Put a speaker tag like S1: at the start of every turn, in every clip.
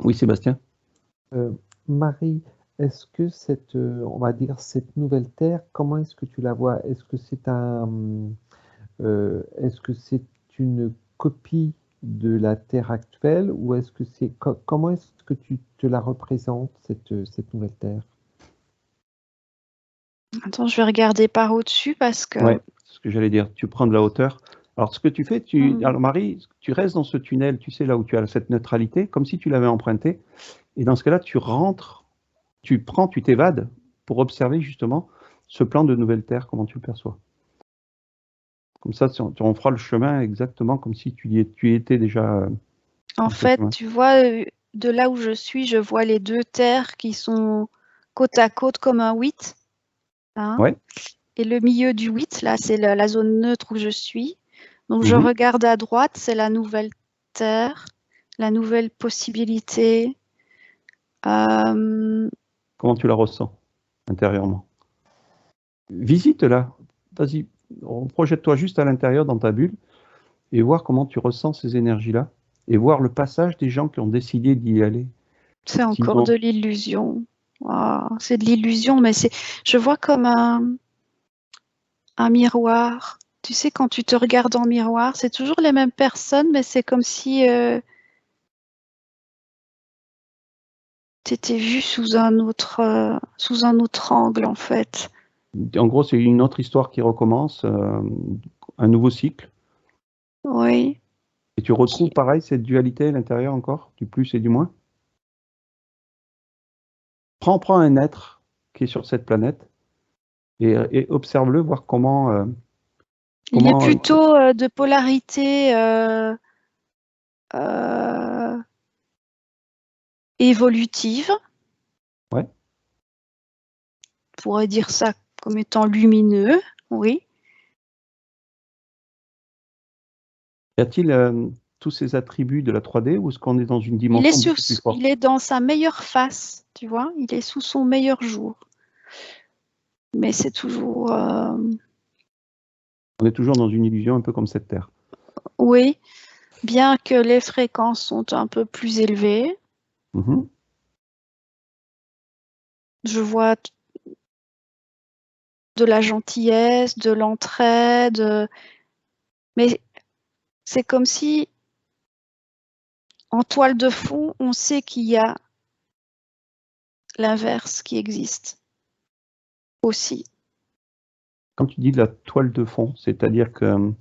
S1: Oui, Sébastien.
S2: Marie, est-ce que on va dire, cette nouvelle Terre, comment est-ce que tu la vois? Est-ce que est-ce que c'est une copie de la Terre actuelle ou est-ce que comment est-ce que tu te la représentes, cette nouvelle Terre?
S3: Attends, je vais regarder par au-dessus parce que...
S1: Ouais, c'est ce que j'allais dire. Tu prends de la hauteur. Alors, ce que tu fais, alors Marie, tu restes dans ce tunnel, tu sais, là où tu as cette neutralité, comme si tu l'avais emprunté. Et dans ce cas-là, tu rentres, tu t'évades pour observer justement ce plan de nouvelle Terre, comment tu le perçois. Comme ça, on fera le chemin exactement comme si tu y étais déjà.
S3: En fait, tu vois, de là où je suis, je vois les deux terres qui sont côte à côte comme un 8. Hein.
S1: Ouais.
S3: Et le milieu du 8, là, c'est la zone neutre où je suis. Donc, je regarde à droite, c'est la nouvelle Terre, la nouvelle possibilité.
S1: Comment tu la ressens intérieurement? Visite-la. Vas-y, projette-toi juste à l'intérieur dans ta bulle et voir comment tu ressens ces énergies-là et voir le passage des gens qui ont décidé d'y aller.
S3: C'est encore de l'illusion. Oh, c'est de l'illusion, mais je vois comme un miroir. Tu sais, quand tu te regardes en miroir, c'est toujours les mêmes personnes, mais c'est comme si tu étais vu sous un autre angle, en fait.
S1: En gros, c'est une autre histoire qui recommence, un nouveau cycle.
S3: Oui.
S1: Et tu retrouves pareil cette dualité à l'intérieur encore, du plus et du moins. Prends un être qui est sur cette planète et observe-le, voir comment.
S3: Il est plutôt de polarité évolutive.
S1: Ouais.
S3: On pourrait dire ça comme étant lumineux, oui.
S1: Y a-t-il tous ces attributs de la 3D ou est-ce qu'on est dans une dimension beaucoup plus forte?
S3: Il est dans sa meilleure face, tu vois. Il est sous son meilleur jour. Mais c'est toujours...
S1: On est toujours dans une illusion un peu comme cette Terre.
S3: Oui, bien que les fréquences sont un peu plus élevées. Je vois de la gentillesse, de l'entraide, mais c'est comme si en toile de fond, on sait qu'il y a l'inverse qui existe aussi.
S1: Quand tu dis de la toile de fond, c'est-à-dire que...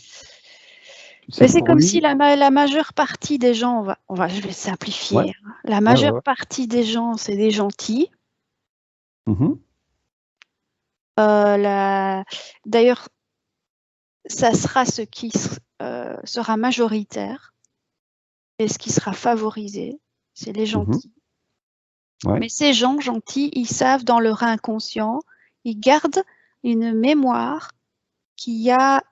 S3: C'est comme si la majeure partie des gens, je vais simplifier,
S1: ouais.
S3: La majeure partie des gens, c'est des gentils. D'ailleurs, ça sera ce qui sera majoritaire et ce qui sera favorisé, c'est les gentils.
S1: Ouais.
S3: Mais ces gens gentils, ils savent dans leur inconscient, ils gardent une mémoire qui a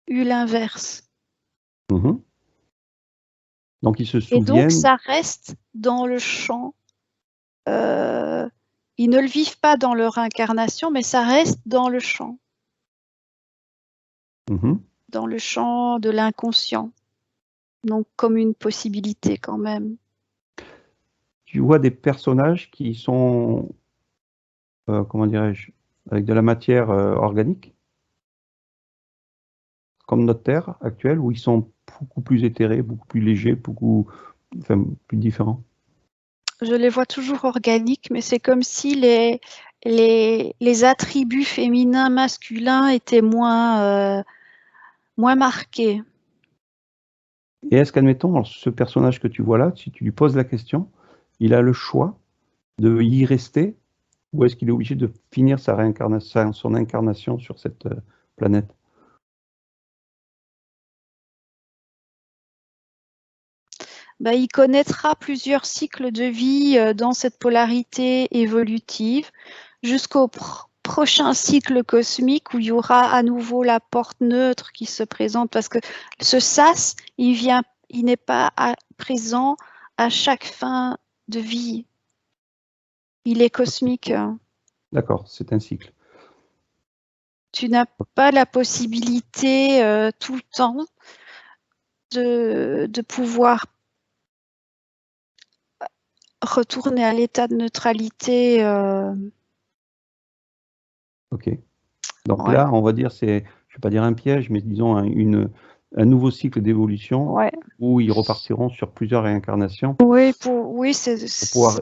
S3: eu l'inverse.
S1: Donc ils se souviennent.
S3: Et donc ça reste dans le champ. Ils ne le vivent pas dans leur incarnation, mais ça reste dans le champ. Dans le champ de l'inconscient. Donc comme une possibilité quand même.
S1: Tu vois des personnages qui sont, comment dirais-je, avec de la matière organique, comme notre Terre actuelle, où ils sont beaucoup plus éthérés, beaucoup plus légers, plus différents.
S3: Je les vois toujours organiques, mais c'est comme si les attributs féminins, masculins étaient moins marqués.
S1: Et est-ce qu'admettons, ce personnage que tu vois là, si tu lui poses la question, il a le choix de y rester ou est-ce qu'il est obligé de finir son incarnation sur cette planète?
S3: Il connaîtra plusieurs cycles de vie dans cette polarité évolutive jusqu'au prochain cycle cosmique où il y aura à nouveau la porte neutre qui se présente parce que ce sas, il n'est pas présent à chaque fin de vie. Il est cosmique.
S1: D'accord, c'est un cycle.
S3: Tu n'as pas la possibilité tout le temps de pouvoir retourner à l'état de neutralité.
S1: Ok. Donc
S3: Ouais.
S1: là, on va dire, je ne vais pas dire un piège, mais disons un nouveau cycle d'évolution
S3: Ouais.
S1: où ils repartiront sur plusieurs réincarnations
S3: Oui, c'est
S1: pour pouvoir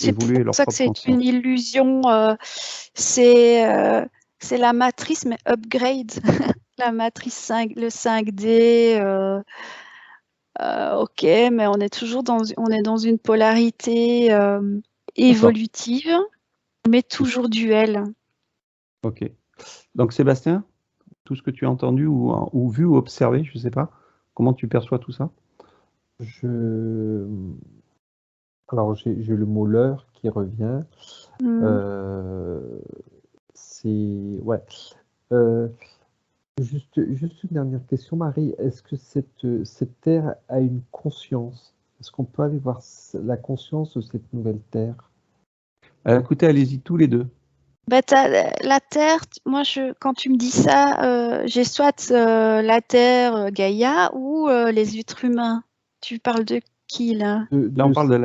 S1: évoluer
S3: pour
S1: leur
S3: ça que
S1: propre
S3: c'est
S1: conscience.
S3: une illusion. C'est la matrice, mais upgrade. La matrice 5, le 5D. Ok, mais on est toujours on est dans une polarité évolutive, mais toujours duel.
S1: Ok. Donc Sébastien, tout ce que tu as entendu ou vu ou observé, je ne sais pas, comment tu perçois tout ça?
S2: Alors, j'ai le mot leurre qui revient. Ouais. Juste une dernière question, Marie. Est-ce que cette Terre a une conscience? Est-ce qu'on peut aller voir la conscience de cette nouvelle Terre?
S1: Écoutez, allez-y tous les deux.
S3: Bah, la Terre, moi, quand tu me dis ça, j'ai soit la Terre, Gaïa, ou les êtres humains. Tu parles de qui, là?
S1: Là, on parle de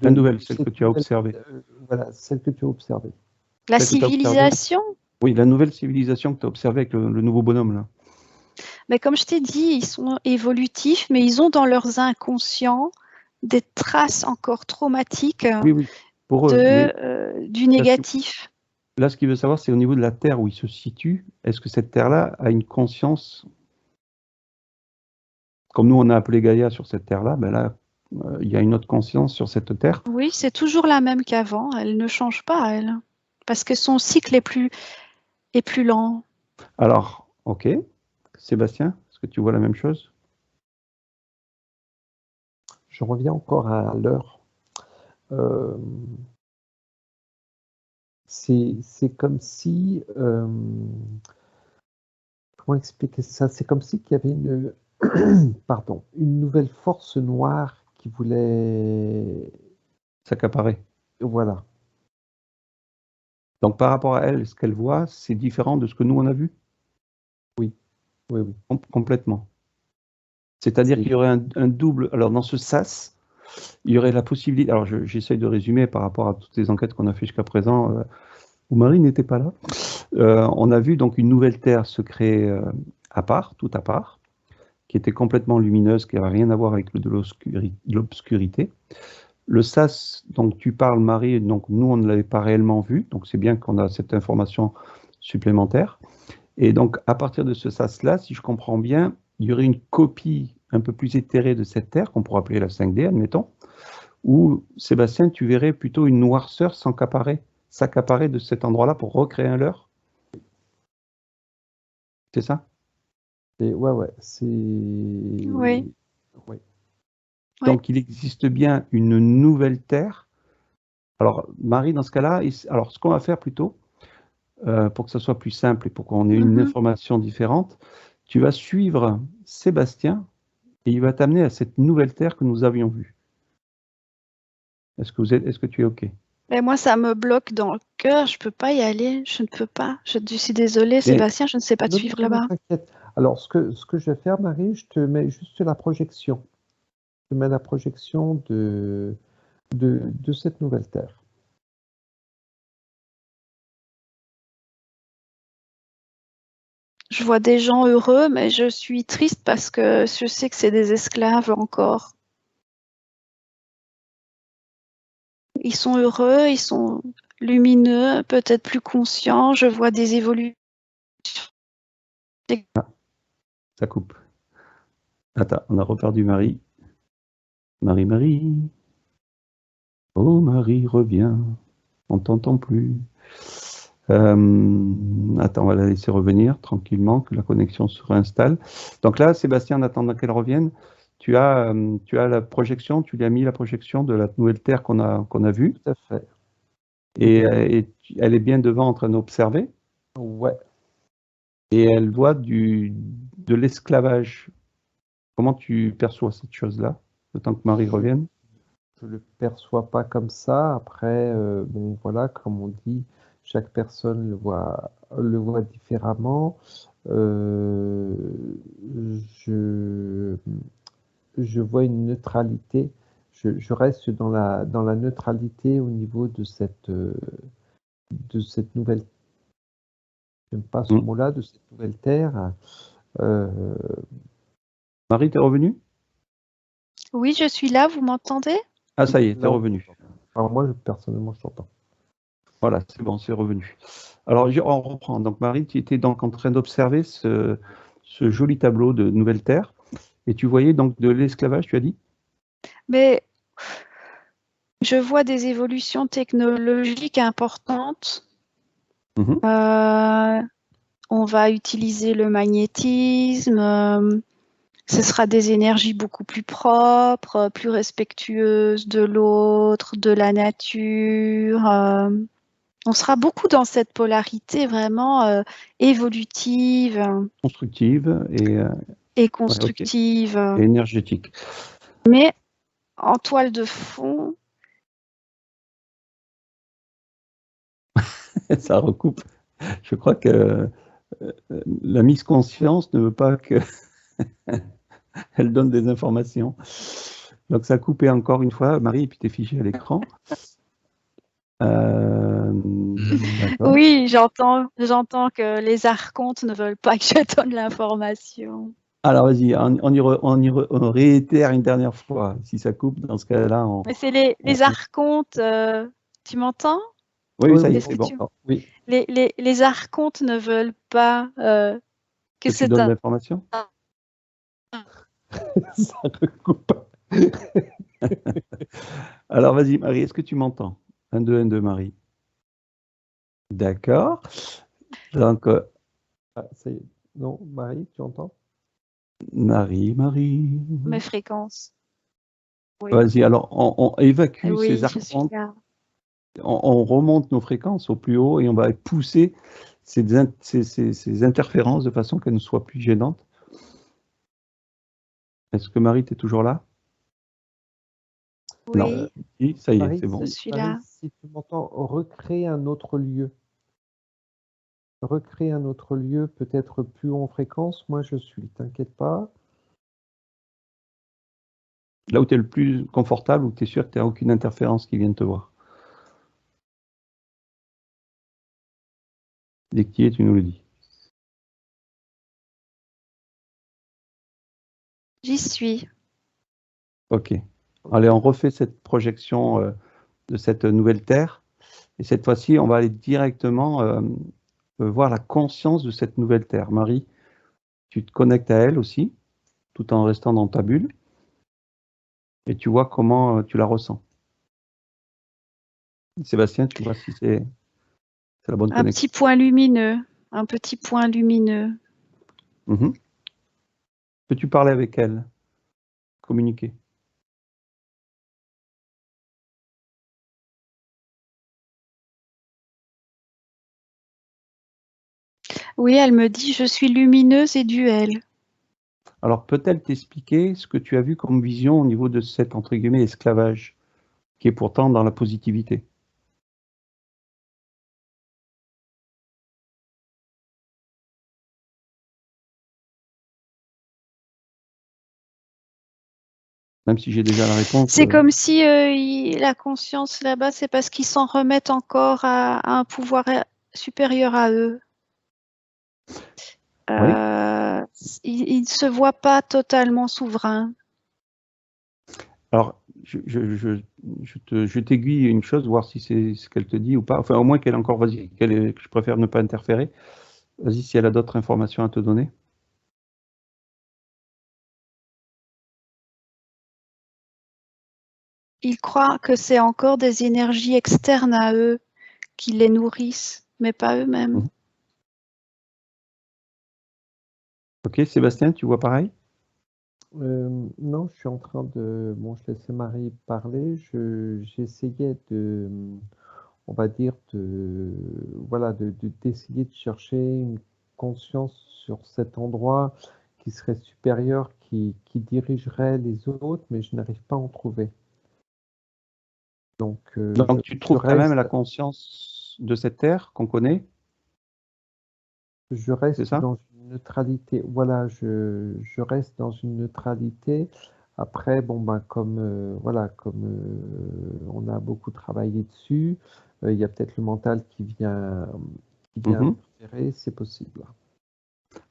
S1: la nouvelle, celle que tu as observée.
S2: Voilà, celle que tu as observée.
S3: La
S1: Celle que tu as observée.
S3: civilisation?
S1: Oui, la nouvelle civilisation que tu as observée avec le nouveau bonhomme, là.
S3: Mais comme je t'ai dit, ils sont évolutifs, mais ils ont dans leurs inconscients des traces encore traumatiques
S1: Oui, pour eux. Mais
S3: du négatif.
S1: là, ce qu'il veut savoir, c'est au niveau de la Terre où il se situe. Est-ce que cette Terre-là a une conscience, comme nous, on a appelé Gaïa sur cette Terre-là, ben là, il y a une autre conscience sur cette Terre.
S3: Oui, c'est toujours la même qu'avant. Elle ne change pas, elle. Parce que son cycle est plus lent.
S1: Alors, ok. Sébastien, est-ce que tu vois la même chose?
S2: Je reviens encore à l'heure. C'est comme si, comment expliquer ça? C'est comme si qu'il y avait pardon, une nouvelle force noire qui voulait,
S1: S'accaparer.
S2: voilà.
S1: Donc, par rapport à elle, ce qu'elle voit, c'est différent de ce que nous, on a vu?
S2: Oui.
S1: Complètement. C'est-à-dire qu'il y aurait un double. Alors, dans ce sas, il y aurait la possibilité. Alors, j'essaye de résumer par rapport à toutes les enquêtes qu'on a fait jusqu'à présent, où Marie n'était pas là. On a vu donc une nouvelle Terre se créer à part, tout à part, qui était complètement lumineuse, qui n'avait rien à voir avec de l'obscurité. Le sas dont tu parles, Marie, donc nous, on ne l'avait pas réellement vu, donc c'est bien qu'on a cette information supplémentaire. Et donc, à partir de ce sas-là, si je comprends bien, il y aurait une copie un peu plus éthérée de cette Terre, qu'on pourrait appeler la 5D, admettons, où, Sébastien, tu verrais plutôt une noirceur s'accaparer de cet endroit-là pour recréer un leurre. C'est ça?
S2: Ouais, c'est...
S3: Oui.
S2: Ouais.
S1: Donc, il existe bien une nouvelle Terre. Alors, Marie, dans ce cas-là, alors ce qu'on va faire plutôt, pour que ça soit plus simple et pour qu'on ait une information différente, tu vas suivre Sébastien et il va t'amener à cette nouvelle Terre que nous avions vue. Est-ce que tu es OK?
S3: Mais moi, ça me bloque dans le cœur. Je ne peux pas y aller. Je ne peux pas. Je suis désolée, Sébastien, je ne sais pas te suivre là-bas.
S2: T'inquiète. Alors, ce que je vais faire, Marie, je te mets juste la projection. Je te mets la projection de cette nouvelle Terre.
S3: Je vois des gens heureux, mais je suis triste parce que je sais que c'est des esclaves encore. Ils sont heureux, ils sont lumineux, peut-être plus conscients. Je vois des évolutions.
S1: Ah, ça coupe. Attends, on a reperdu Marie. Marie. Oh, Marie, reviens. On ne t'entend plus. Attends, on va la laisser revenir tranquillement, que la connexion se réinstalle. Donc là, Sébastien, en attendant qu'elle revienne, tu as la projection, tu lui as mis la projection de la nouvelle Terre qu'on a vue.
S2: Tout à fait.
S1: Et elle est bien devant en train d'observer.
S2: Ouais.
S1: Et elle voit de l'esclavage. Comment tu perçois cette chose-là, le temps que Marie revienne?
S2: Je le perçois pas comme ça. Après, bon, voilà, comme on dit, chaque personne le voit différemment. Je vois une neutralité. je reste dans la neutralité au niveau de cette nouvelle, j'aime pas ce mot-là, de cette nouvelle terre.
S1: Marie, t'es revenue?
S3: Oui, je suis là, vous m'entendez?
S1: Ah, ça y est, t'es revenu.
S2: Alors moi, personnellement, je t'entends.
S1: Voilà, c'est bon, c'est revenu. Alors, on reprend. Donc, Marie, tu étais donc en train d'observer ce joli tableau de Nouvelle Terre, et tu voyais donc de l'esclavage, tu as dit?
S3: Mais je vois des évolutions technologiques importantes. On va utiliser le magnétisme. Ce sera des énergies beaucoup plus propres, plus respectueuses de l'autre, de la nature. On sera beaucoup dans cette polarité vraiment évolutive.
S1: Constructive
S3: et constructive.
S1: Ouais, okay. Et énergétique.
S3: Mais en toile de fond...
S1: Ça recoupe. Je crois que la Miss Conscience ne veut pas qu'elle donne des informations. Donc ça a coupé encore une fois, Marie, et puis t'es figée à l'écran.
S3: Oui, j'entends que les archontes ne veulent pas que je donne l'information.
S1: Alors vas-y, on réitère une dernière fois. Si ça coupe, dans ce cas-là,
S3: Mais c'est les archontes, tu m'entends?
S1: Oui, ça y est, c'est bon. Oui.
S3: Les archontes ne veulent pas que
S1: tu donnes l'information.
S2: Ça recoupe.
S1: Alors vas-y, Marie, est-ce que tu m'entends? 1, 2, 1, 2, Marie. D'accord. Donc,
S2: ça y est. Non, Marie, tu entends?
S1: Marie.
S3: Mes fréquences.
S1: Oui. Vas-y, alors on évacue ces archontes. On remonte nos fréquences au plus haut et on va pousser ces interférences de façon qu'elles ne soient plus gênantes. Est-ce que Marie, tu es toujours là?
S3: Oui.
S1: Non. Oui, ça y est, c'est bon.
S3: Je suis là.
S2: Marie, si tu m'entends, recrée un autre lieu. Recrée un autre lieu, peut-être plus en fréquence. Moi, je suis, t'inquiète pas.
S1: Là où tu es le plus confortable, où tu es sûr que tu n'as aucune interférence qui vienne te voir. Dès que tu y es, tu nous le dis.
S3: J'y suis.
S1: Ok. Allez, on refait cette projection de cette nouvelle Terre. Et cette fois-ci, on va aller directement voir la conscience de cette nouvelle Terre. Marie, tu te connectes à elle aussi, tout en restant dans ta bulle. Et tu vois comment tu la ressens. Sébastien, tu vois si c'est la bonne connexion.
S3: Un petit point lumineux. Un petit point lumineux.
S1: Peux-tu parler avec elle? Communiquer?
S3: Oui, elle me dit « Je suis lumineuse et duel ».
S1: Alors, peut-elle t'expliquer ce que tu as vu comme vision au niveau de cet, entre guillemets, esclavage, qui est pourtant dans la positivité? Même si j'ai déjà la réponse.
S3: C'est comme si la conscience là-bas, c'est parce qu'ils s'en remettent encore à un pouvoir supérieur à eux.
S1: Oui.
S3: Ils ne se voient pas totalement souverains.
S1: Alors, je t'aiguille une chose, voir si c'est ce qu'elle te dit ou pas. Enfin, au moins qu'elle encore, vas-y, je préfère ne pas interférer. Vas-y, si elle a d'autres informations à te donner.
S3: Ils croient que c'est encore des énergies externes à eux qui les nourrissent, mais pas eux-mêmes.
S1: Ok, Sébastien, tu vois pareil?
S2: Non, je suis en train de... Bon, je laissais Marie parler. J'essayais de... On va dire voilà, d'essayer de chercher une conscience sur cet endroit qui serait supérieur, qui dirigerait les autres, mais je n'arrive pas à en trouver. Donc
S1: tu trouves quand même la conscience de cette terre qu'on connaît?
S2: Je reste
S1: ça
S2: dans une neutralité. Voilà, je reste dans une neutralité. Après, bon, ben, voilà, comme on a beaucoup travaillé dessus, il y a peut-être le mental qui vient interférer, c'est possible.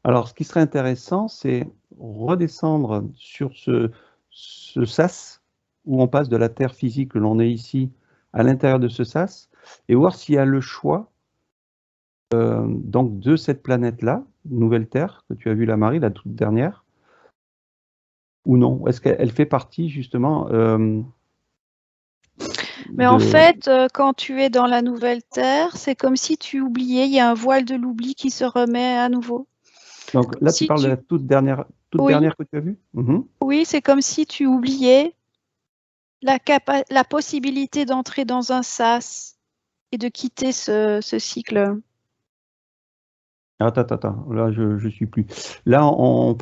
S1: Alors, ce qui serait intéressant, c'est redescendre sur ce sas où on passe de la Terre physique que l'on est ici à l'intérieur de ce sas et voir s'il y a le choix donc de cette planète-là, nouvelle Terre, que tu as vu la Marie, la toute dernière, ou non? Est-ce qu'elle fait partie justement
S3: Mais en fait, quand tu es dans la nouvelle Terre, c'est comme si tu oubliais, il y a un voile de l'oubli qui se remet à nouveau.
S1: Donc là, tu parles de la toute dernière que tu as vue?
S3: Oui, c'est comme si tu oubliais la possibilité d'entrer dans un sas et de quitter ce cycle.
S1: Attends, là je suis plus. Là, on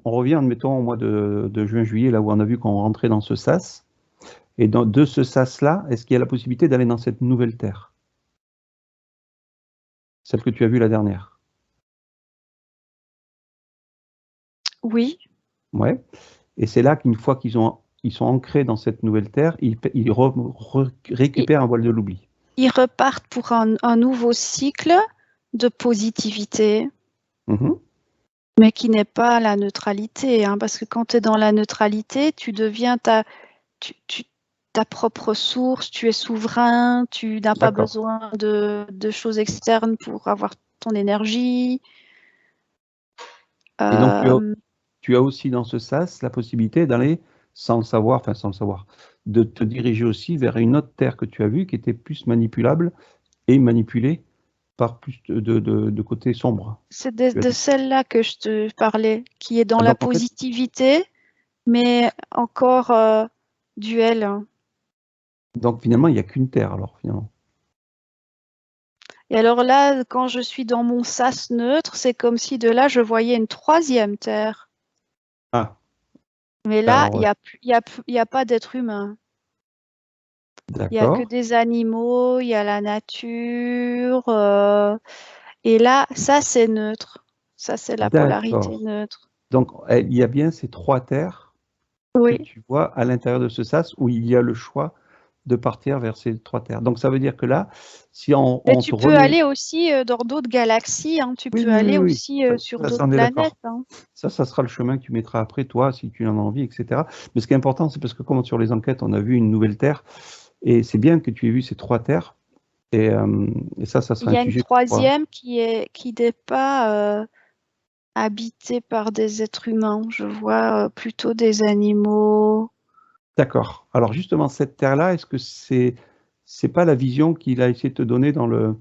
S1: revient, admettons, au mois de juin-juillet, là où on a vu qu'on rentrait dans ce sas. Et de ce sas-là, est-ce qu'il y a la possibilité d'aller dans cette nouvelle Terre? Celle que tu as vue la dernière?
S3: Oui.
S1: Ouais. Et c'est là qu'une fois qu'ils sont ancrés dans cette nouvelle Terre, ils récupèrent un voile de l'oubli.
S3: Ils repartent pour un nouveau cycle de positivité, mais qui n'est pas la neutralité, hein, parce que quand tu es dans la neutralité, tu deviens ta propre source, tu es souverain, tu n'as pas besoin de choses externes pour avoir ton énergie.
S1: Et donc, tu as aussi dans ce sas la possibilité d'aller, sans le savoir, de te diriger aussi vers une autre Terre que tu as vue qui était plus manipulable et manipulée par plus de côté sombre.
S3: C'est de celle-là que je te parlais, qui est dans la positivité, mais encore duel.
S1: Donc finalement, il n'y a qu'une Terre, alors finalement.
S3: Et alors là, quand je suis dans mon sas neutre, c'est comme si de là, je voyais une troisième Terre.
S1: Ah.
S3: Mais là, il n'y a pas d'être humain. Il n'y a que des animaux, il y a la nature. Et là, ça, c'est neutre. Ça, c'est la polarité neutre.
S1: Donc, il y a bien ces trois terres que tu vois à l'intérieur de ce sas où il y a le choix de partir vers ces trois terres. Donc, ça veut dire que là, si on
S3: tu peux aller aussi dans d'autres galaxies. Hein. Tu peux aller aussi sur d'autres planètes. Hein.
S1: Ça sera le chemin que tu mettras après, toi, si tu en as envie, etc. Mais ce qui est important, c'est parce que comme sur les enquêtes, on a vu une nouvelle terre. Et c'est bien que tu aies vu ces trois terres. Et ça sera un sujet.
S3: Il y a une troisième qui n'est pas habitée par des êtres humains. Je vois plutôt des animaux.
S1: D'accord. Alors justement, cette terre-là, est-ce que c'est pas la vision qu'il a essayé de te donner dans le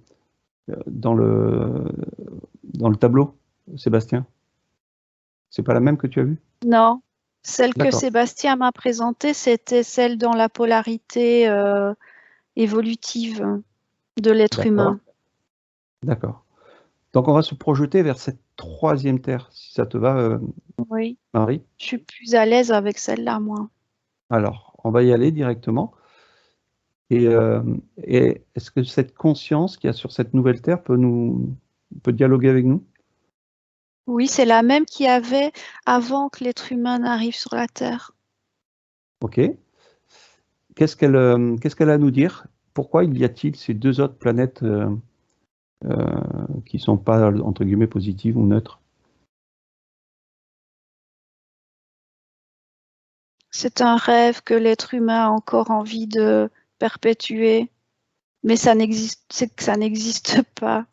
S1: tableau, Sébastien? C'est pas la même que tu as vue?
S3: Non. Celle que Sébastien m'a présentée, c'était celle dans la polarité évolutive de l'être humain.
S1: D'accord. Donc, on va se projeter vers cette troisième terre, si ça te va,
S3: oui.
S1: Marie.
S3: Je suis plus à l'aise avec celle-là, moi.
S1: Alors, on va y aller directement. Et est-ce que cette conscience qu'il y a sur cette nouvelle terre peut dialoguer avec nous?
S3: Oui, c'est la même qu'il y avait avant que l'être humain n'arrive sur la Terre.
S1: Ok. Qu'est-ce qu'elle a à nous dire? Pourquoi y a-t-il ces deux autres planètes qui ne sont pas, entre guillemets, positives ou neutres?
S3: C'est un rêve que l'être humain a encore envie de perpétuer, mais ça n'existe pas.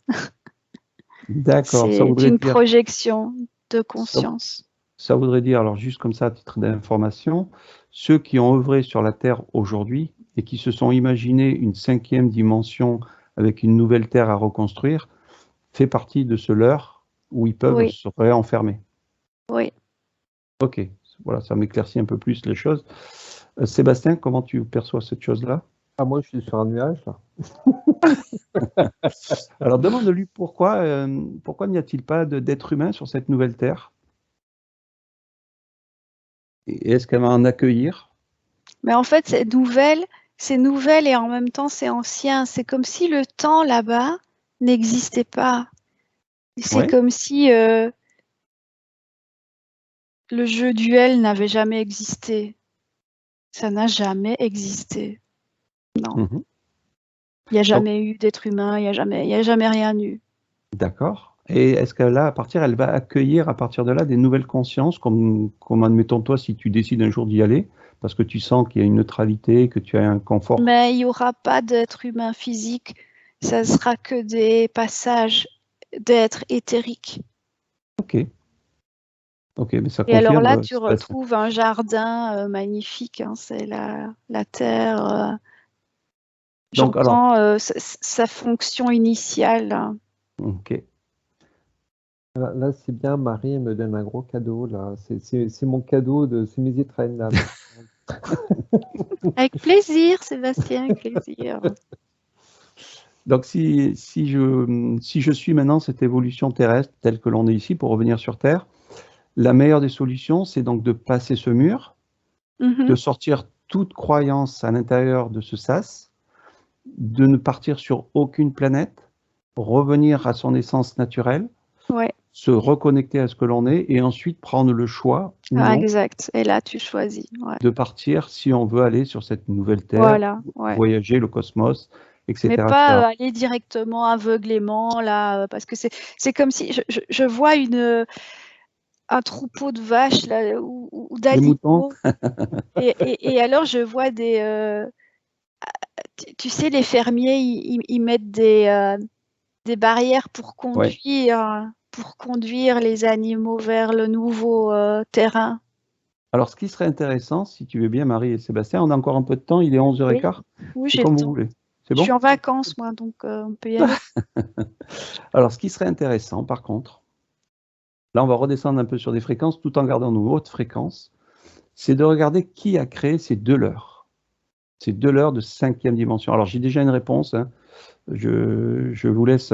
S1: D'accord.
S3: C'est une projection de conscience.
S1: Ça voudrait dire, alors juste comme ça, à titre d'information, ceux qui ont œuvré sur la Terre aujourd'hui et qui se sont imaginés une 5e dimension avec une nouvelle Terre à reconstruire, fait partie de ce leurre où ils peuvent se réenfermer.
S3: Oui.
S1: Ok, voilà, ça m'éclaircit un peu plus les choses. Sébastien, comment tu perçois cette chose-là?
S2: Ah, moi, je suis sur un nuage, là.
S1: Alors, demande-lui pourquoi n'y a-t-il pas d'être humain sur cette nouvelle Terre? Et est-ce qu'elle va en accueillir?
S3: Mais en fait, c'est nouvelle et en même temps, c'est ancien. C'est comme si le temps là-bas n'existait pas. C'est comme si le jeu duel n'avait jamais existé. Ça n'a jamais existé. Non.
S1: Mhm.
S3: Il n'y a
S1: Donc,
S3: jamais eu d'être humain, il n'y a jamais rien eu.
S1: d'accord. Et est-ce que là, elle va accueillir à partir de là des nouvelles consciences, comme admettons toi, si tu décides un jour d'y aller, parce que tu sens qu'il y a une neutralité, que tu as un confort.
S3: Mais il n'y aura pas d'être humain physique, ça sera que des passages d'êtres éthériques.
S1: Ok. Ok, mais ça
S3: Et alors là,
S1: confirme.
S3: tu retrouves un jardin magnifique, hein, c'est la terre.
S1: Donc, alors,
S3: J'entends sa fonction initiale. Hein.
S1: ok.
S2: Là, c'est bien, Marie elle me donne un gros cadeau, là. C'est mon cadeau, c'est mes étrennes, là.
S3: Avec plaisir, Sébastien, avec plaisir.
S1: Donc, si je suis maintenant cette évolution terrestre telle que l'on est ici pour revenir sur Terre, la meilleure des solutions, c'est donc de passer ce mur, de sortir toute croyance à l'intérieur de ce sas, de ne partir sur aucune planète, revenir à son essence naturelle,
S3: Ouais.
S1: se reconnecter à ce que l'on est et ensuite prendre le choix ou non
S3: Exact. Et là, tu choisis. Ouais.
S1: de partir si on veut aller sur cette nouvelle Terre,
S3: Voilà, ouais.
S1: voyager le cosmos, etc.
S3: Mais pas aller directement aveuglément là, parce que c'est comme si je vois un troupeau de vaches là, ou d'alignaux. Et alors je vois tu sais, les fermiers, ils mettent des barrières pour conduire les animaux vers le nouveau terrain.
S1: Alors, ce qui serait intéressant, si tu veux bien, Marie et Sébastien, on a encore un peu de temps, il est 11h15.
S3: Oui,
S1: C'est
S3: j'ai le
S1: comme vous
S3: temps.
S1: voulez. C'est
S3: Je suis
S1: bon?
S3: en vacances, moi, donc on peut y aller.
S1: Alors, ce qui serait intéressant, par contre, là, on va redescendre un peu sur des fréquences tout en gardant nos hautes fréquences, c'est de regarder qui a créé ces deux leurres de 5e dimension. Alors, j'ai déjà une réponse. Hein. Je vous laisse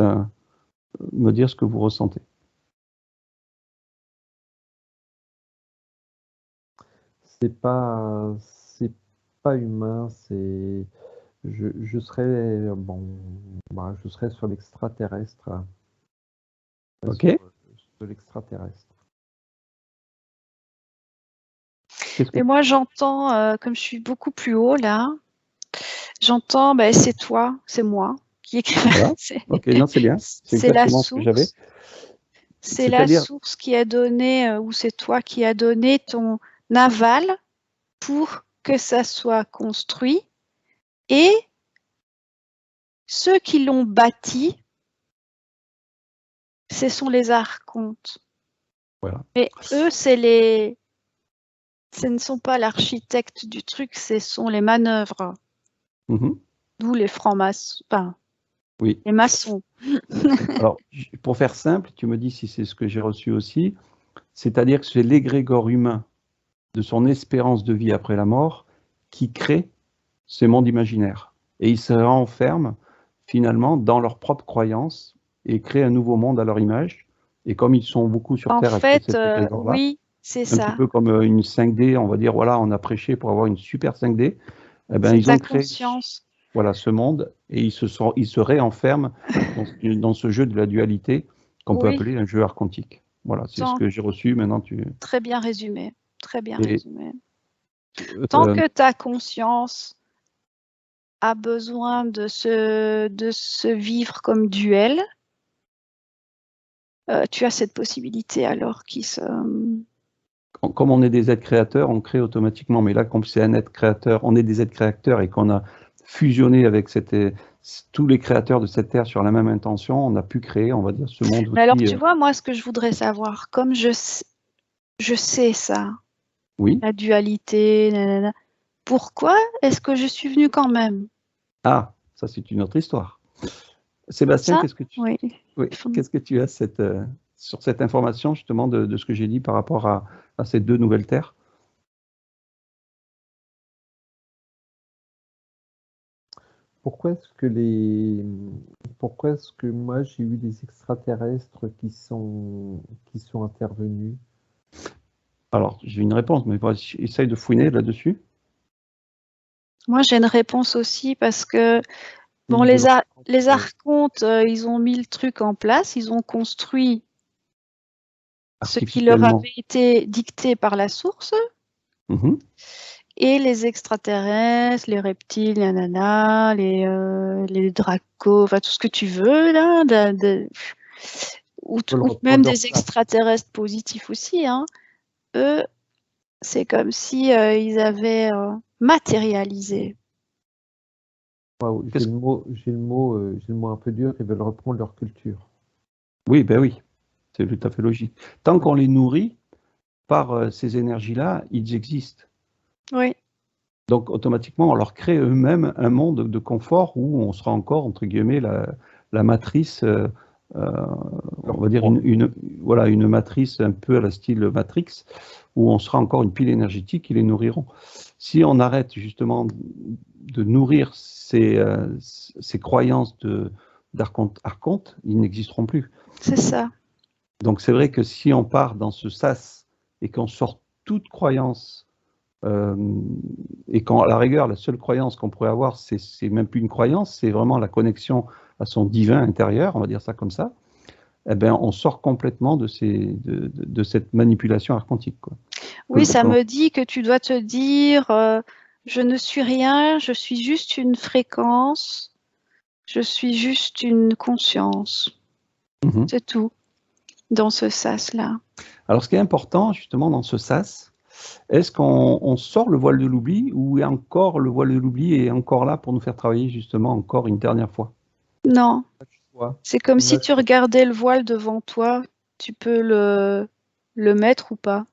S1: me dire ce que vous ressentez.
S2: C'est pas humain, je serais je serais sur l'extraterrestre.
S1: Ok.
S2: Sur l'extraterrestre.
S3: Et moi, j'entends, comme je suis beaucoup plus haut là, j'entends, c'est toi, c'est moi qui écris.
S1: Voilà. Ok, non, c'est bien. C'est
S3: C'est la
S1: exactement ce que j'avais.
S3: source. C'est la source qui a donné, ou c'est toi qui a donné ton aval pour que ça soit construit. Et ceux qui l'ont bâti, ce sont les archontes.
S1: Voilà.
S3: Mais eux, ce ne sont pas l'architecte du truc, ce sont les manœuvres. D'où les francs-maçons,
S1: oui.
S3: Les maçons.
S1: Alors, pour faire simple, tu me dis si c'est ce que j'ai reçu aussi, c'est-à-dire que c'est l'égrégore humain de son espérance de vie après la mort qui crée ces mondes imaginaires. Et ils se renferment finalement dans leurs propres croyances et créent un nouveau monde à leur image. Et comme ils sont beaucoup sur Terre à cause de cet égrégore-là,
S3: oui, c'est ça.
S1: Un petit peu comme une 5D, on va dire, voilà, on a prêché pour avoir une super 5D, eh ben, ils ont créé ce monde et ils se réenferment dans ce jeu de la dualité qu'on peut appeler un jeu archontique. Voilà, c'est ce que j'ai reçu. Maintenant,
S3: Très bien résumé. Très bien résumé. Tant que ta conscience a besoin de se vivre comme duel, tu as cette possibilité alors qui se...
S1: Comme on est des êtres créateurs, on crée automatiquement. Mais là, comme c'est un être créateur, on est des êtres créateurs et qu'on a fusionné avec tous les créateurs de cette Terre sur la même intention, on a pu créer, on va dire, ce monde.
S3: Mais alors, tu vois, moi, ce que je voudrais savoir, comme je sais ça,
S1: oui.
S3: La dualité, nanana, pourquoi est-ce que je suis venue quand même?
S1: Ah, ça, c'est une autre histoire. Sébastien, qu'est-ce que tu as sur cette information, justement, de ce que j'ai dit par rapport à ces deux nouvelles terres?
S2: Pourquoi est-ce que moi j'ai eu des extraterrestres qui sont intervenus?
S1: Alors, j'ai une réponse, mais essaye de fouiner là-dessus.
S3: Moi, j'ai une réponse aussi parce que bon, les archontes, ils ont mis le truc en place, ils ont construit ce qui leur avait été dicté par la source. et les extraterrestres, les reptiles, nanana, les dracos, enfin tout ce que tu veux là, ou même des extraterrestres positifs aussi, hein. Eux, c'est comme si ils avaient matérialisé.
S2: Wow, j'ai le mot un peu dur, ils veulent reprendre leur culture.
S1: Oui, ben oui, c'est tout à fait logique. Tant qu'on les nourrit par ces énergies-là, ils existent.
S3: Oui.
S1: Donc automatiquement, on leur crée eux-mêmes un monde de confort où on sera encore, entre guillemets, la matrice, on va dire voilà, une matrice un peu à la style Matrix, où on sera encore une pile énergétique qui les nourriront. Si on arrête justement de nourrir ces croyances d'archonte, ils n'existeront plus.
S3: C'est ça.
S1: Donc c'est vrai que si on part dans ce sas et qu'on sort toute croyance, et quand à la rigueur, la seule croyance qu'on pourrait avoir, c'est même plus une croyance, c'est vraiment la connexion à son divin intérieur, on va dire ça comme ça, eh ben, on sort complètement de cette manipulation archontique, quoi.
S3: Oui, ça me dit que tu dois te dire, je ne suis rien, je suis juste une fréquence, je suis juste une conscience. C'est tout, dans ce sas-là.
S1: Alors, ce qui est important, justement, dans ce sas, est-ce qu'on sort le voile de l'oubli ou encore le voile de l'oubli est encore là pour nous faire travailler, justement, encore une dernière fois?
S3: Non. C'est comme si tu regardais le voile devant toi. Tu peux le mettre ou pas.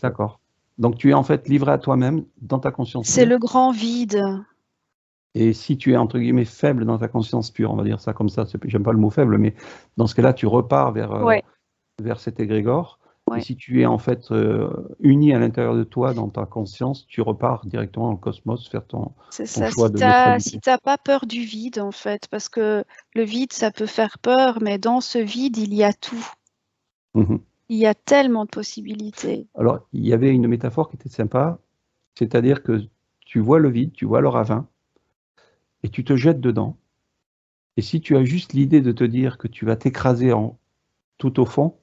S1: D'accord. Donc, tu es en fait livré à toi-même dans ta conscience pure.
S3: C'est le grand vide.
S1: Et si tu es, entre guillemets, faible dans ta conscience pure, on va dire ça comme ça, j'aime pas le mot faible, mais dans ce cas-là, tu repars vers cet égrégore. Ouais. Et si tu es en fait uni à l'intérieur de toi, dans ta conscience, tu repars directement dans le cosmos, faire ton choix de neutralité.
S3: Si tu n'as pas peur du vide, en fait, parce que le vide, ça peut faire peur, mais dans ce vide, il y a tout. Il y a tellement de possibilités.
S1: Alors, il y avait une métaphore qui était sympa, c'est-à-dire que tu vois le vide, tu vois le ravin, et tu te jettes dedans. Et si tu as juste l'idée de te dire que tu vas t'écraser tout au fond,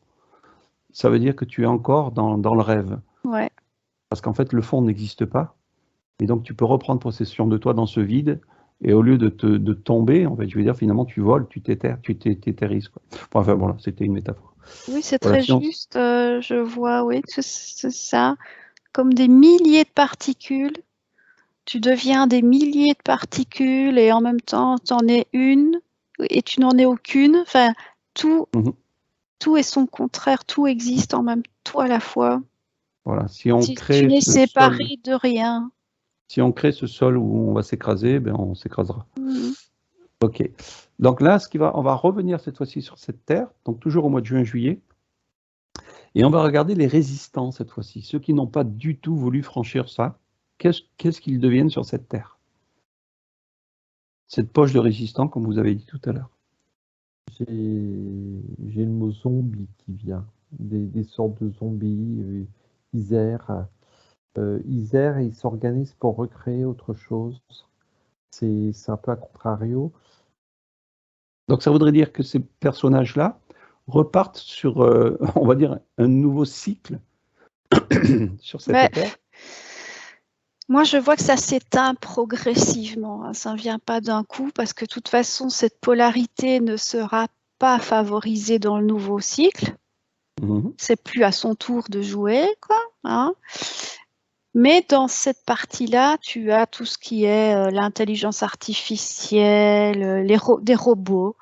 S1: ça veut dire que tu es encore dans le rêve.
S3: Ouais.
S1: Parce qu'en fait, le fond n'existe pas. Et donc, tu peux reprendre possession de toi dans ce vide. Et au lieu de tomber, en fait, je veux dire, finalement, tu voles, tu t'éthérises. Enfin, voilà, c'était une métaphore.
S3: Oui, c'est très juste. Je vois, oui, c'est ça. Comme des milliers de particules. Tu deviens des milliers de particules et en même temps, tu en es une et tu n'en es aucune. Enfin, tout est son contraire, tout existe en même temps à la fois.
S1: Voilà, si on crée
S3: tu n'es séparé de rien.
S1: Si on crée ce sol où on va s'écraser, ben on s'écrasera. Ok. Donc là, on va revenir cette fois-ci sur cette terre, donc toujours au mois de juin-juillet, et on va regarder les résistants cette fois-ci, ceux qui n'ont pas du tout voulu franchir ça. Qu'est-ce qu'ils deviennent sur cette terre? Cette poche de résistants, comme vous avez dit tout à l'heure.
S2: J'ai le mot zombie qui vient, des sortes de zombies, ils errent et ils s'organisent pour recréer autre chose. C'est un peu à contrario.
S1: Donc ça voudrait dire que ces personnages-là repartent sur, on va dire, un nouveau cycle sur cette terre.
S3: Moi, je vois que ça s'éteint progressivement. Ça ne vient pas d'un coup parce que de toute façon, cette polarité ne sera pas favorisée dans le nouveau cycle. C'est plus à son tour de jouer, quoi. Hein. Mais dans cette partie-là, tu as tout ce qui est l'intelligence artificielle, des robots.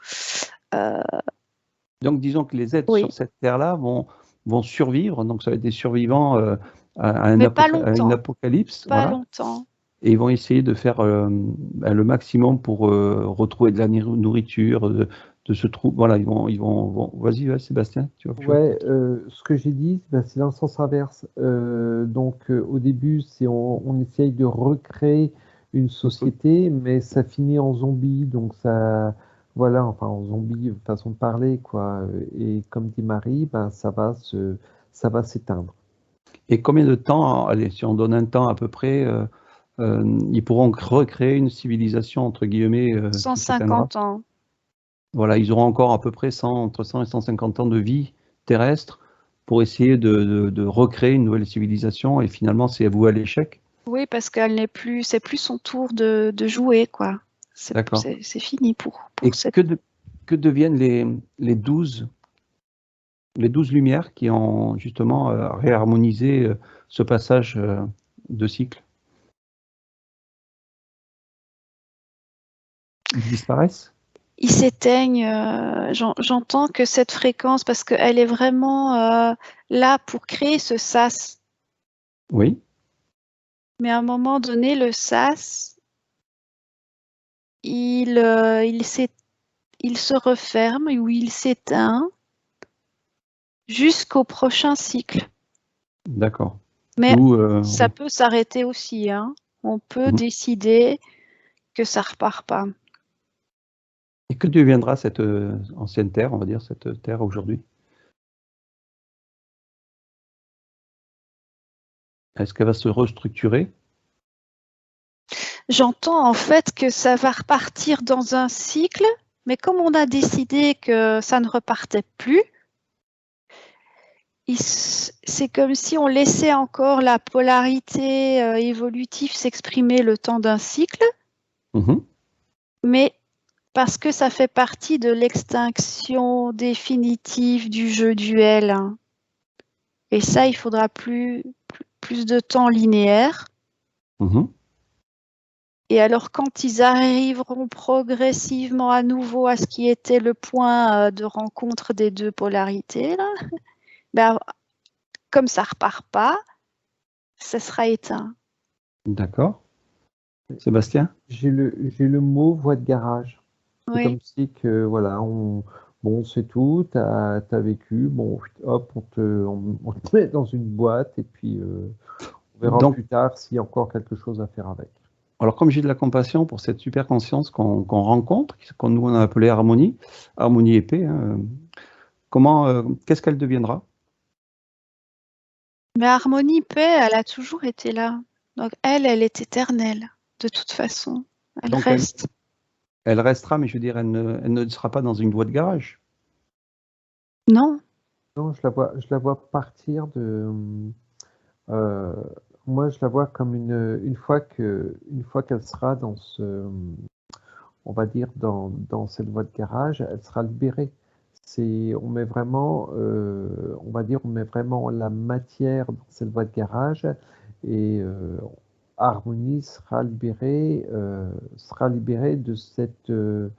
S1: Donc, disons que les êtres sur cette terre-là vont survivre. Donc, ça va être des survivants à une apocalypse.
S3: Pas longtemps.
S1: Et ils vont essayer de faire le maximum pour retrouver de la nourriture, de se trouver. Voilà, ils vont. Vas-y, Sébastien.
S2: Ce que j'ai dit, c'est dans le sens inverse. Donc, au début, on essaye de recréer une société, mais ça finit en zombie. Donc, ça. Voilà, enfin, en zombie, façon de parler, quoi. Et comme dit Marie, ça va s'éteindre.
S1: Et combien de temps, allez, si on donne un temps à peu près, ils pourront recréer une civilisation, entre guillemets
S3: 150 ans.
S1: Voilà, ils auront encore à peu près entre 100 et 150 ans de vie terrestre pour essayer de recréer une nouvelle civilisation, et finalement, c'est voué à l'échec.
S3: Oui, parce qu'elle n'est plus, c'est plus son tour de jouer, quoi.
S1: D'accord.
S3: C'est fini pour
S1: Et
S3: cette...
S1: que deviennent les 12 lumières qui ont justement réharmonisé ce passage de cycle? Ils disparaissent?
S3: Ils s'éteignent. J'entends que cette fréquence, parce qu'elle est vraiment là pour créer ce sas.
S1: Oui.
S3: Mais à un moment donné, le sas, il se referme ou il s'éteint jusqu'au prochain cycle.
S1: D'accord.
S3: Mais ça
S1: oui.
S3: peut s'arrêter aussi, hein. On peut
S1: Mhm.
S3: décider que ça repart pas.
S1: Et que deviendra cette ancienne Terre, on va dire, cette Terre aujourd'hui? Est-ce qu'elle va se restructurer?
S3: J'entends en fait que ça va repartir dans un cycle, mais comme on a décidé que ça ne repartait plus, c'est comme si on laissait encore la polarité évolutive s'exprimer le temps d'un cycle, mais parce que ça fait partie de l'extinction définitive du jeu duel. Hein. Et ça, il faudra plus de temps linéaire. Et alors, quand ils arriveront progressivement à nouveau à ce qui était le point de rencontre des deux polarités, là, ben, comme ça repart pas, ça sera éteint.
S1: D'accord. Sébastien?
S2: J'ai le mot voie de garage. C'est
S3: Oui.
S2: comme si que, voilà, bon, c'est tout, t'as vécu, bon, hop, on te met dans une boîte et puis on verra plus tard s'il y a encore quelque chose à faire avec.
S1: Alors, comme j'ai de la compassion pour cette super conscience qu'on rencontre, qu'on nous on a appelée harmonie épée, hein, qu'est-ce qu'elle deviendra?
S3: Mais harmonie, paix, elle a toujours été là. Donc elle est éternelle, de toute façon. Elle reste.
S1: Elle restera, mais je veux dire, elle ne sera pas dans une voie de garage.
S3: Non.
S2: Non, je la vois partir de. Moi, je la vois comme une fois qu'elle sera dans on va dire dans cette voie de garage, elle sera libérée. On met vraiment, on va dire, on met vraiment la matière dans cette voie de garage et Harmonie sera libérée de cette, je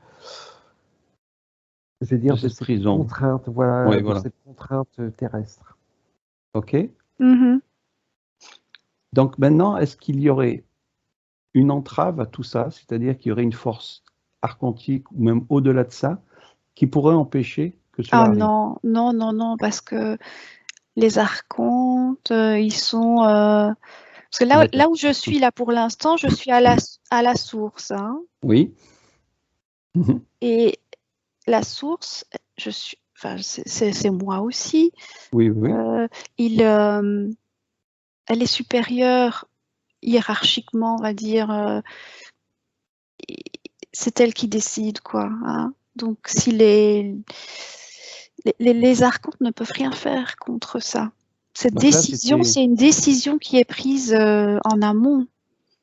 S2: vais dire, de cette contrainte, voilà,
S1: oui,
S2: de cette contrainte terrestre.
S1: Ok. Donc maintenant, est-ce qu'il y aurait une entrave à tout ça, c'est-à-dire qu'il y aurait une force archontique ou même au-delà de ça, qui pourrait empêcher que cela arrive?
S3: Non, parce que les archontes, ils sont... Parce que là où je suis, là pour l'instant, je suis à la source. Hein.
S1: Oui.
S3: Et la source, c'est moi aussi.
S1: Oui, oui.
S3: Elle est supérieure hiérarchiquement, on va dire. C'est elle qui décide, quoi. Hein. Donc, si les archontes ne peuvent rien faire contre ça. Cette décision, c'est une décision qui est prise en amont.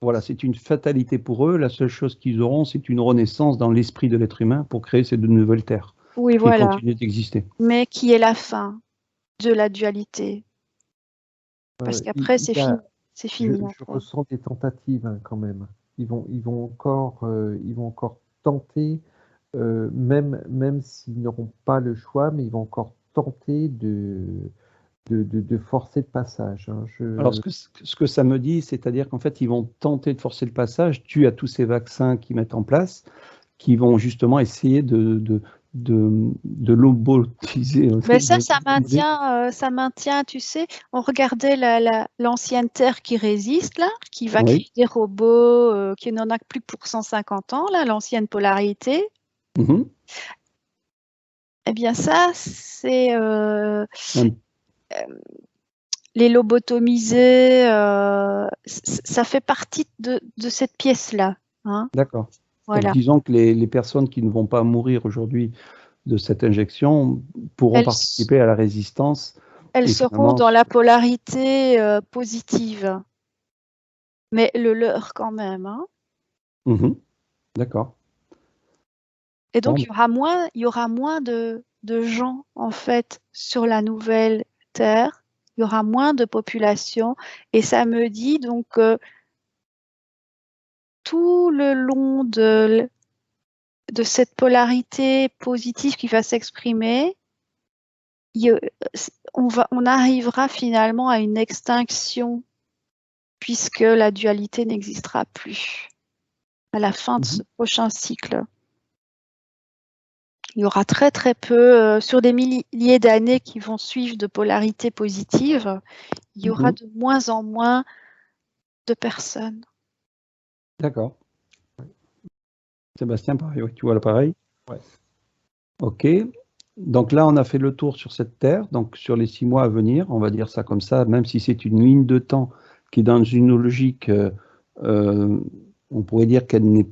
S1: Voilà, c'est une fatalité pour eux. La seule chose qu'ils auront, c'est une renaissance dans l'esprit de l'être humain pour créer ces nouvelles terres
S3: qui
S1: continuent d'exister.
S3: Mais qui est la fin de la dualité. Parce qu'après, c'est fini. C'est fini.
S2: Je ressens des tentatives hein, quand même. Ils vont encore tenter, même s'ils n'auront pas le choix, mais ils vont encore tenter de forcer le passage. Hein.
S1: Alors, ce que ça me dit, c'est-à-dire qu'en fait, ils vont tenter de forcer le passage dû à tous ces vaccins qu'ils mettent en place, qui vont justement essayer de lobotiser.
S3: Mais ça maintient, tu sais, on regardait l'ancienne Terre qui résiste, là, qui va créer des robots, qui n'en a plus que pour 150 ans, là, l'ancienne polarité. Eh bien, ça, c'est les lobotomisés, ça fait partie de cette pièce-là. Hein.
S1: D'accord.
S3: Voilà.
S1: Donc, disons que les personnes qui ne vont pas mourir aujourd'hui de cette injection pourront participer à la résistance.
S3: Elles seront dans la polarité positive. mais le leur quand même. Hein.
S1: D'accord.
S3: Et donc,
S1: Bon.
S3: il y aura moins de gens, en fait, sur la nouvelle Terre. Il y aura moins de population. Et ça me dit donc tout le long de cette polarité positive qui va s'exprimer, on arrivera finalement à une extinction puisque la dualité n'existera plus à la fin de ce prochain cycle. Il y aura très très peu, sur des milliers d'années qui vont suivre de polarité positive, il y aura de moins en moins de personnes.
S1: D'accord. Sébastien, pareil, oui, tu vois l'appareil?
S2: Ouais.
S1: Ok. Donc là, on a fait le tour sur cette Terre, donc sur les 6 mois à venir, on va dire ça comme ça, même si c'est une ligne de temps qui est dans une logique, on pourrait dire qu'elle n'est,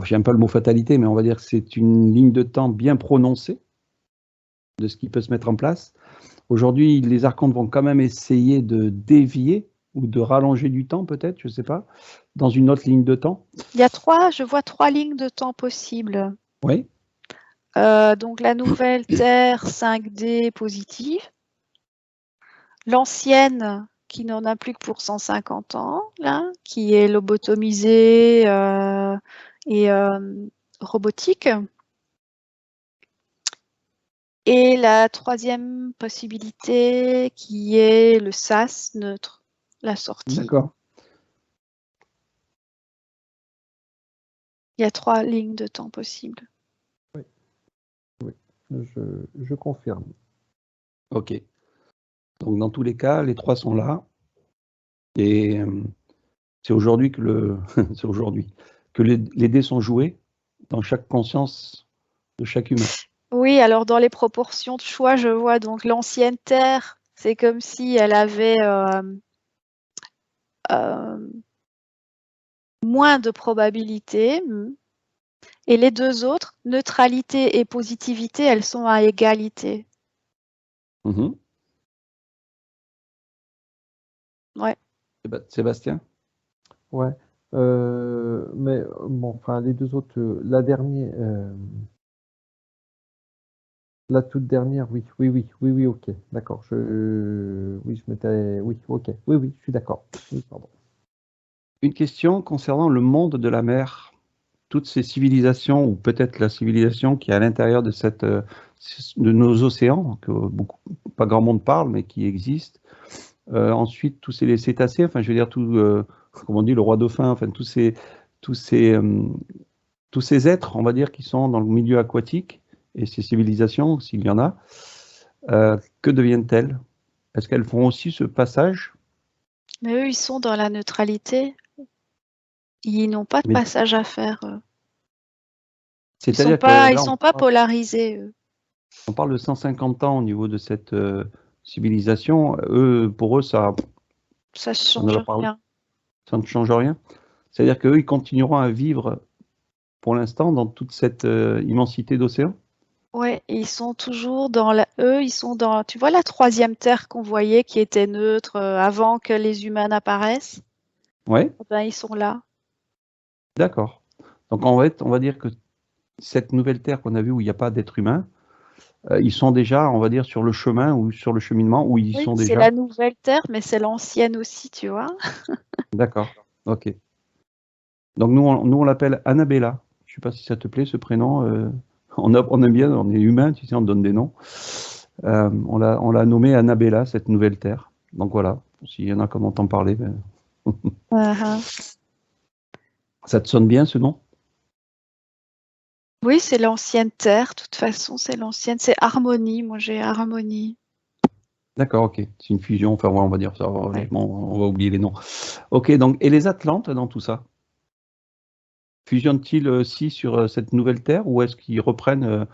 S1: j'aime pas le mot fatalité, mais on va dire que c'est une ligne de temps bien prononcée de ce qui peut se mettre en place. Aujourd'hui, les archontes vont quand même essayer de dévier ou de rallonger du temps peut-être, je ne sais pas, dans une autre ligne de temps.
S3: Je vois 3 lignes de temps possibles.
S1: Oui.
S3: Donc la nouvelle Terre 5D positive, l'ancienne qui n'en a plus que pour 150 ans, là, qui est lobotomisée et robotique. Et la 3e possibilité qui est le SAS neutre, la sortie.
S1: D'accord.
S3: Il y a 3 lignes de temps possibles.
S2: Oui, je confirme.
S1: Ok. Donc dans tous les cas, les 3 sont là. Et c'est aujourd'hui que c'est aujourd'hui que les dés sont joués dans chaque conscience de chaque humain.
S3: Oui, alors dans les proportions de choix, je vois donc l'ancienne Terre, c'est comme si elle avait moins de probabilités. Et les 2 autres, neutralité et positivité, elles sont à égalité. Ouais.
S1: Sébastien?
S2: Ouais. Mais bon, enfin, les 2 autres, la toute dernière, oui, ok, d'accord. Oui, ok, oui, je suis d'accord. Oui, pardon.
S1: Une question concernant le monde de la mer. Toutes ces civilisations, ou peut-être la civilisation qui est à l'intérieur de de nos océans, que pas grand monde parle, mais qui existent. Ensuite, tous les cétacés, enfin, je veux dire, comme on dit, le roi dauphin, enfin, tous ces êtres, on va dire, qui sont dans le milieu aquatique, et ces civilisations, s'il y en a, que deviennent-elles? Est-ce qu'elles font aussi ce passage?
S3: Mais eux, ils sont dans la neutralité. Ils n'ont pas de passage à faire.
S1: C'est-à-dire
S3: Ils sont pas polarisés, eux.
S1: On parle de 150 ans au niveau de cette civilisation. Eux, pour eux, ça
S3: ne change rien.
S1: Ça ne change rien. C'est-à-dire qu'eux, ils continueront à vivre pour l'instant dans toute cette immensité d'océan.
S3: Ouais, ils sont toujours ils sont dans, tu vois la 3e Terre qu'on voyait qui était neutre avant que les humains n'apparaissent?
S1: Ouais.
S3: Ben, ils sont là.
S1: D'accord. Donc on va dire que cette nouvelle Terre qu'on a vue où il n'y a pas d'être humain, ils sont déjà, on va dire, sur le chemin ou sur le cheminement où ils sont déjà.
S3: C'est la nouvelle Terre, mais c'est l'ancienne aussi, tu vois.
S1: D'accord. Ok. Donc nous on l'appelle Annabella. Je ne sais pas si ça te plaît ce prénom. On aime bien, on est humain, tu sais, on donne des noms. On l'a nommée Annabella, cette nouvelle Terre. Donc voilà, s'il y en a qui en entendent parler. Ça te sonne bien ce nom?
S3: Oui, c'est l'ancienne Terre, de toute façon, c'est l'ancienne. C'est Harmonie, moi j'ai Harmonie.
S1: D'accord, ok. C'est une fusion, enfin ouais, on va dire ça, honnêtement, on va oublier les noms. Ok, donc, et les Atlantes dans tout ça? Fusionnent-ils aussi sur cette nouvelle Terre ou est-ce qu'ils reprennent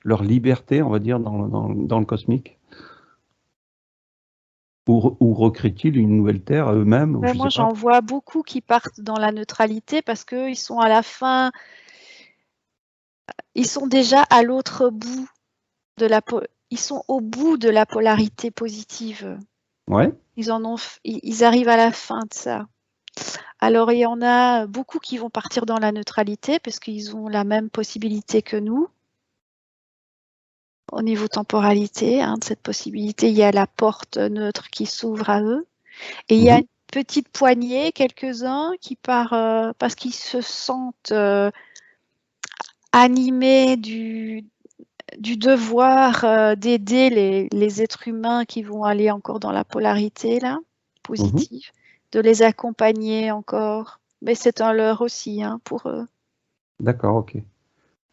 S1: leur liberté, on va dire, dans le cosmique? Ou recréent-ils une nouvelle Terre à eux-mêmes?
S3: Ouais, moi, j'en vois beaucoup qui partent dans la neutralité parce qu'ils sont à la fin, ils sont déjà à l'autre bout ils sont au bout de la polarité positive.
S1: Ouais.
S3: Ils arrivent à la fin de ça. Alors, il y en a beaucoup qui vont partir dans la neutralité parce qu'ils ont la même possibilité que nous. Au niveau temporalité, hein, de cette possibilité, il y a la porte neutre qui s'ouvre à eux. Et il y a une petite poignée, quelques-uns, qui partent parce qu'ils se sentent animés du devoir d'aider les êtres humains qui vont aller encore dans la polarité là, positive, de les accompagner encore. Mais c'est un leurre aussi hein, pour eux.
S1: D'accord, ok.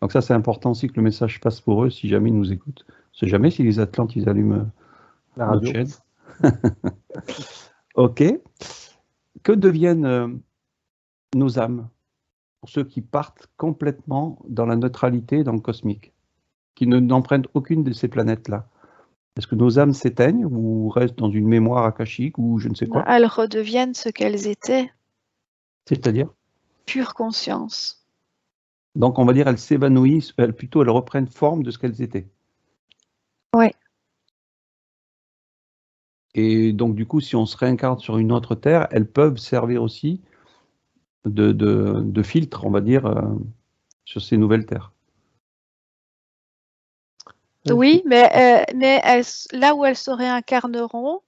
S1: Donc ça, c'est important aussi que le message passe pour eux si jamais ils nous écoutent. On ne sait jamais si les Atlantes, ils allument
S2: La
S1: notre
S2: radio.
S1: chaîne. Ok. Que deviennent nos âmes pour ceux qui partent complètement dans la neutralité, dans le cosmique, qui n'empruntent aucune de ces planètes-là? Est-ce que nos âmes s'éteignent ou restent dans une mémoire akashique ou je ne sais quoi?
S3: Elles redeviennent ce qu'elles étaient.
S1: C'est-à-dire?
S3: Pure conscience.
S1: Donc on va dire elles s'évanouissent, plutôt elles reprennent forme de ce qu'elles étaient.
S3: Oui.
S1: Et donc du coup, si on se réincarne sur une autre Terre, elles peuvent servir aussi de filtre, on va dire, sur ces nouvelles terres.
S3: Oui, mais là où elles se réincarneront,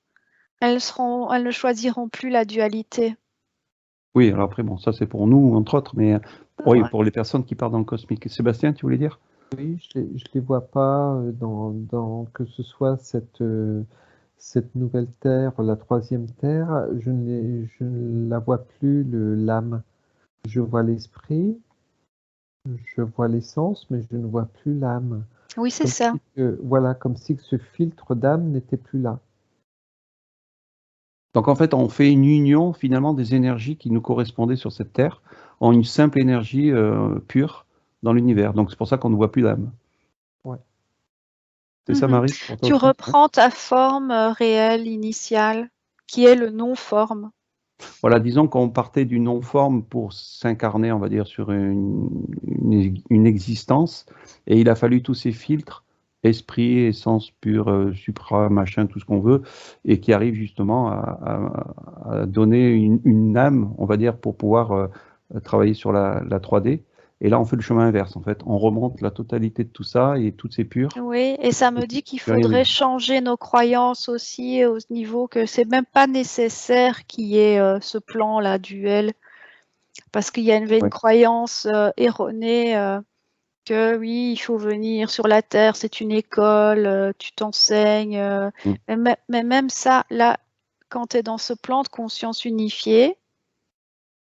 S3: elles ne choisiront plus la dualité.
S1: Oui, alors après, bon, ça c'est pour nous, entre autres, mais oui, pour les personnes qui partent dans le cosmique. Sébastien, tu voulais dire?
S2: Oui, je les vois pas que ce soit cette nouvelle Terre, la troisième Terre, je ne la vois plus, l'âme. Je vois l'esprit, je vois l'essence, mais je ne vois plus l'âme.
S3: Oui, c'est ça.
S2: Voilà, comme si ce filtre d'âme n'était plus là.
S1: Donc en fait, on fait une union finalement des énergies qui nous correspondaient sur cette Terre en une simple énergie pure dans l'univers. Donc c'est pour ça qu'on ne voit plus l'âme.
S2: Ouais.
S1: C'est ça, Marie?
S3: Tu reprends ta forme réelle, initiale, qui est le non-forme.
S1: Voilà, disons qu'on partait du non-forme pour s'incarner, on va dire, sur une existence, et il a fallu tous ces filtres, esprit, essence pure, supra, machin, tout ce qu'on veut, et qui arrivent justement à donner une âme, on va dire, pour pouvoir travailler sur la 3D. Et là, on fait le chemin inverse, en fait. On remonte la totalité de tout ça et toutes ces pures.
S3: Oui, et ça me dit qu'il faudrait changer nos croyances aussi au niveau que c'est même pas nécessaire qu'il y ait ce plan-là duel, parce qu'il y a une croyance erronée que oui, il faut venir sur la Terre, c'est une école, tu t'enseignes. Mais même ça, là, quand tu es dans ce plan de conscience unifiée,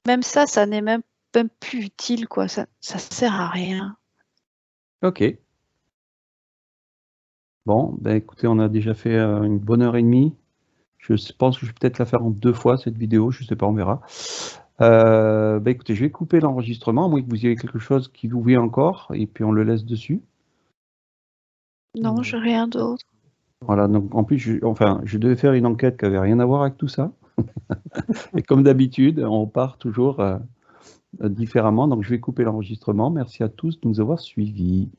S3: même ça n'est même plus utile, quoi. Ça sert à rien.
S1: Ok. Bon, ben écoutez, on a déjà fait une bonne heure et demie. Je pense que je vais peut-être la faire en 2 fois, cette vidéo. Je ne sais pas, on verra. Ben écoutez, je vais couper l'enregistrement, à moins que vous ayez quelque chose qui vous vient encore, et puis on le laisse dessus.
S3: Non, je n'ai rien d'autre.
S1: Voilà, donc en plus, je devais faire une enquête qui n'avait rien à voir avec tout ça. Et comme d'habitude, on part toujours différemment. Donc je vais couper l'enregistrement. Merci à tous de nous avoir suivis.